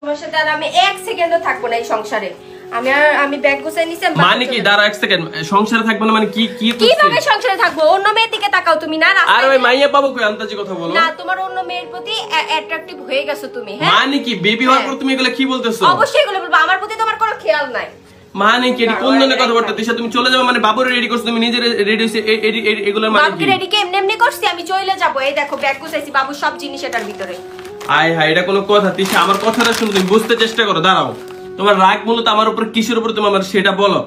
তোমার সাথে আর আমি এক সেকেন্ডও থাকবো না এই সংসারে। আমি ব্যাগ গুছাই নিছি। মানে কি দাঁড়া এক সেকেন্ড, সংসারে থাকবো না মানে কি কি কিভাবে সংসারে থাকবো? অন্য মেয়ের দিকে তাকাও তুমি না। আর ওই মাইয়া পাবো কই? আন্তাজি কথা বলো না, তোমার অন্য মেয়ের প্রতি অ্যাট্রাকটিভ হয়ে গেছো তুমি। হ্যাঁ মানে কি বেবি হওয়ার পর তুমি এগুলা কি বলতেছো? অবশ্যই এগুলো বলবো, আমার প্রতি তোমার কোনো খেয়াল নাই। মানে কি কোন ধরনের কথা বলতে? দিশা তুমি চলে যাবে মানে বাবুরে রেডি করছো, তুমি নিজে রেডি হইছে এগুলোর মানে কি? বাবুকে রেডি কে এমনি করছি? আমি চলে যাব। এই দেখো ব্যাগ গুছাইছি, বাবু সব জিনিস এটার ভিতরে। আয় হায়, এটা কোনো কথা? তিশা আমার কথাটা শুনো, তুমি বুঝতে চেষ্টা করো। দাঁড়াও, তোমার রাগ মূলত আমার উপর কিসের উপর তুমি আমার সেটা বলো।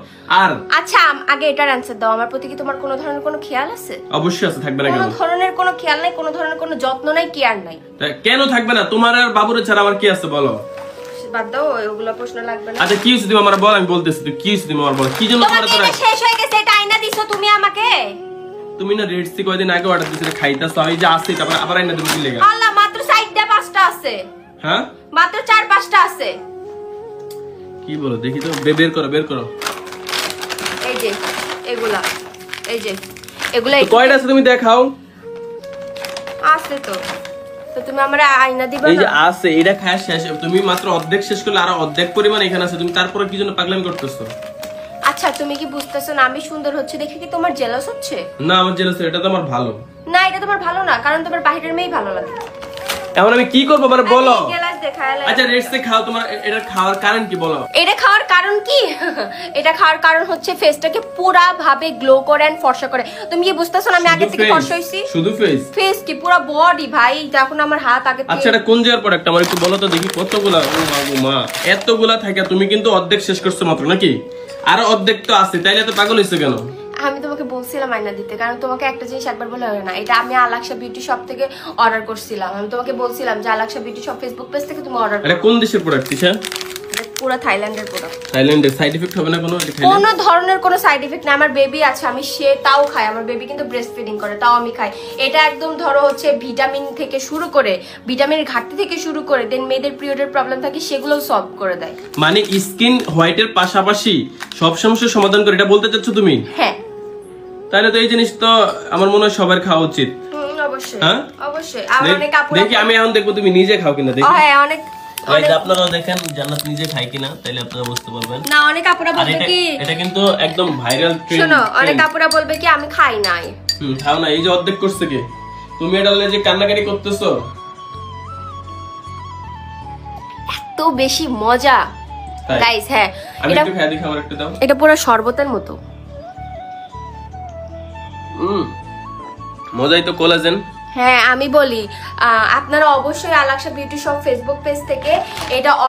আর আচ্ছা আগে এটার অ্যানসার দাও, আমার প্রতি কি তোমার কোনো ধরনের কোনো খেয়াল আছে? অবশ্যই আছে, থাকবে না কেন? কোনো ধরনের কোনো খেয়াল নাই, কোনো ধরনের কোনো যত্ন নাই, কেয়ার নাই। কেন থাকবে না? তোমার আর বাবুরে ছাড়া আমার কি আছে বলো? বাদ দাও, ওগুলো প্রশ্ন লাগবে না। আচ্ছা কি হইছে তুমি আমার বল, আমি বলতেছি। তুই কি হইছে তুমি আমার বল, কি জন্য তোমার তোমার এটা শেষ হয়ে গেছে, এটা আইনা দিছো তুমি আমাকে। তুমি না রেড সি কয়দিন আগে অর্ডার দিছিলে খাইতাছ, এই যে আছে তারপর আবার আইনা তুমি কি লাগা? আল্লাহ, মাত্র 4টা 5টা আছে। হ্যাঁ মাত্র 4-5টা আছে। কি বলো দেখি তো, বের করো বের করো। এই যে এগুলা, এই যে এগুলা কয়টা আছে তুমি দেখাও। আছে তো তুমি আমারে আয়না দিবা এই যে না? আছে, এটা খায় শেষ, তুমি মাত্র অর্ধেক শেষ করলে আর অর্ধেক পরিমাণ এখানে আছে, তুমি তারপরে কি জন্য পাগলামি করতেছো? আচ্ছা তুমি কি বুঝতেছো না আমি সুন্দর হচ্ছে দেখে কি তোমার জেলাস হচ্ছে? না আমার জেলাস, এটা তো আমার ভালো না। এটা তোমার ভালো না, কারণ তোমার বাইরের মেয়েই ভালো লাগে। এখন আমি কি করবো মানে বলো? জেলাস দেখায়। আচ্ছা রেড সি খাও, তোমার এটা খাওয়ার কারণ কি বলো? এটা খাওয়ার কারণ কি? এটা খাওয়ার কারণ হচ্ছে ফেসটাকে পুরা ভাবে গ্লো করে এন্ড ফর্সা করে। তুমি কি বুঝতেছো না আমি আগে থেকে ফর্সা হইছি? শুধু ফেস? ফেস কি পুরো বডি ভাই, দেখো না আমার হাত আগে থেকে। আচ্ছা এটা কোন জায়গার প্রোডাক্ট আমার একটু বলো তো দেখি। কতগুলা? ও মা, এতগুলা থাকে তুমি কিন্তু অর্ধেক শেষ করছো মাত্র নাকি? আর অর্ধেক তো আছে, তাইলে তো পাগল হইছো কেন? আমি তোমাকে বলছিলাম আয়না দিতে, কারণ তোমাকে একটা জিনিস একবার বলে হবে না। এটা আমি আলাক্সা বিউটি শপ থেকে অর্ডার করছিলাম। আমি তোমাকে বলছিলাম যে আলাক্সা বিউটি শপ ফেসবুক পেজ থেকে তুমি অর্ডার করো। এটা কোন দেশের প্রোডাক্ট তিশা? পুরো থাইল্যান্ডের প্রোডাক্ট। থাইল্যান্ডের? সাইড এফেক্ট হবে না কোনো? কোনো ধরনের কোনো সাইড এফেক্ট না। আমার বেবি আছে, আমি সে তাও খাই। আমার বেবি কিন্তু ব্রেস্ট ফিডিং করে, তাও আমি খাই। এটা একদম ধরো হচ্ছে ভিটামিন থেকে শুরু করে, ভিটামিনের ঘাটতি থেকে শুরু করে দেন মেয়েদের পিরিয়ডের প্রবলেম থাকে সেগুলোও সলভ করে দেয়। মানে স্কিন হোয়াইটের পাশাপাশি সব সমস্যার সমাধান করে, এটা বলতে চাচ্ছ তুমি? হ্যাঁ। তাহলে তো এই জিনিস তো আমার মনে হয় সবার খাওয়া উচিত। অবশ্যই হ্যাঁ অবশ্যই। আর অনেক আপুরা দেখি, আমি এখন দেখবো তুমি নিজে খাও কিনা দেখি। হ্যাঁ অনেক আপনারা দেখেন জান্নাত নিজে খায় কিনা, তাইলে আপনারা বুঝতে পারবেন। না অনেক আপুরা বলবে কি, এটা কিন্তু একদম ভাইরাল ট্রেন্ড। শোনো অনেক আপুরা বলবে কি আমি খাই নাই। খাও না, এই যে অর্ধেক করছে কি? তুমি এটা যে কান্নাকাটি করতেছো, এত বেশি মজা গাইস। হ্যাঁ আমি একটু খাই দেখি, আমার একটু দাও। এটা পুরো শরবতের মতো। মজাই তো, কোলাজেন। হ্যাঁ আমি বলি আপনারা অবশ্যই আলাক্সা বিউটি শপ ফেসবুক পেজ থেকে এটা